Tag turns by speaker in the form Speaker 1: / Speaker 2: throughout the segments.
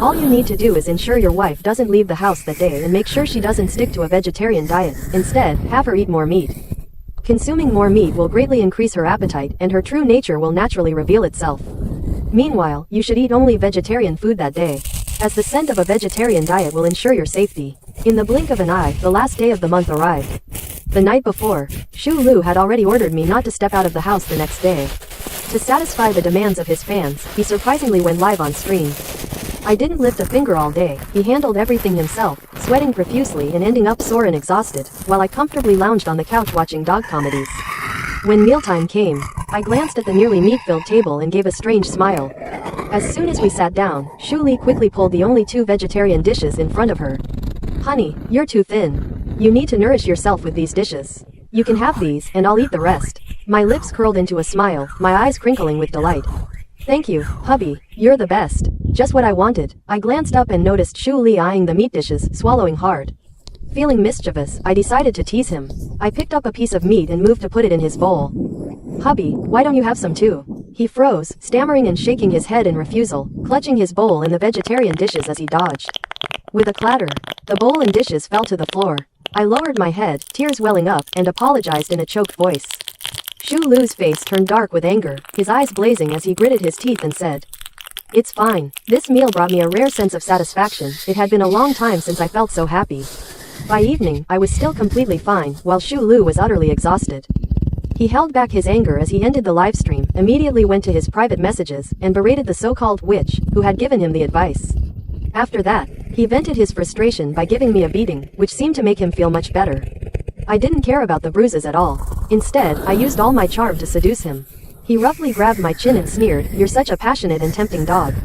Speaker 1: All you need to do is ensure your wife doesn't leave the house that day and make sure she doesn't stick to a vegetarian diet. Instead, have her eat more meat. Consuming more meat will greatly increase her appetite and her true nature will naturally reveal itself. Meanwhile, you should eat only vegetarian food that day, as the scent of a vegetarian diet will ensure your safety. In the blink of an eye, the last day of the month arrived. The night before, Shu Lu had already ordered me not to step out of the house the next day. To satisfy the demands of his fans, he surprisingly went live on stream. I didn't lift a finger all day. He handled everything himself, sweating profusely and ending up sore and exhausted, while I comfortably lounged on the couch watching dog comedies. When mealtime came, I glanced at the nearly meat-filled table and gave a strange smile. As soon as we sat down, Shu Li quickly pulled the only 2 vegetarian dishes in front of her. "Honey, you're too thin. You need to nourish yourself with these dishes. You can have these, and I'll eat the rest." My lips curled into a smile, my eyes crinkling with delight. "Thank you, hubby, you're the best. Just what I wanted." I glanced up and noticed Shu Li eyeing the meat dishes, swallowing hard. Feeling mischievous, I decided to tease him. I picked up a piece of meat and moved to put it in his bowl. "Hubby, why don't you have some too?" He froze, stammering and shaking his head in refusal, clutching his bowl and the vegetarian dishes as he dodged. With a clatter, the bowl and dishes fell to the floor. I lowered my head, tears welling up, and apologized in a choked voice. Shu Lu's face turned dark with anger, his eyes blazing as he gritted his teeth and said, "It's fine." This meal brought me a rare sense of satisfaction. It had been a long time since I felt so happy. By evening, I was still completely fine, while Shu Lu was utterly exhausted. He held back his anger as he ended the livestream, immediately went to his private messages, and berated the so-called witch, who had given him the advice. After that, he vented his frustration by giving me a beating, which seemed to make him feel much better. I didn't care about the bruises at all. Instead, I used all my charm to seduce him. He roughly grabbed my chin and sneered, "You're such a passionate and tempting dog.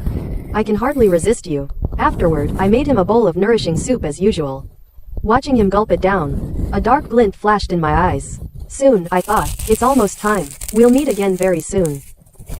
Speaker 1: I can hardly resist you." Afterward, I made him a bowl of nourishing soup as usual. Watching him gulp it down, a dark glint flashed in my eyes. Soon, I thought, it's almost time. We'll meet again very soon.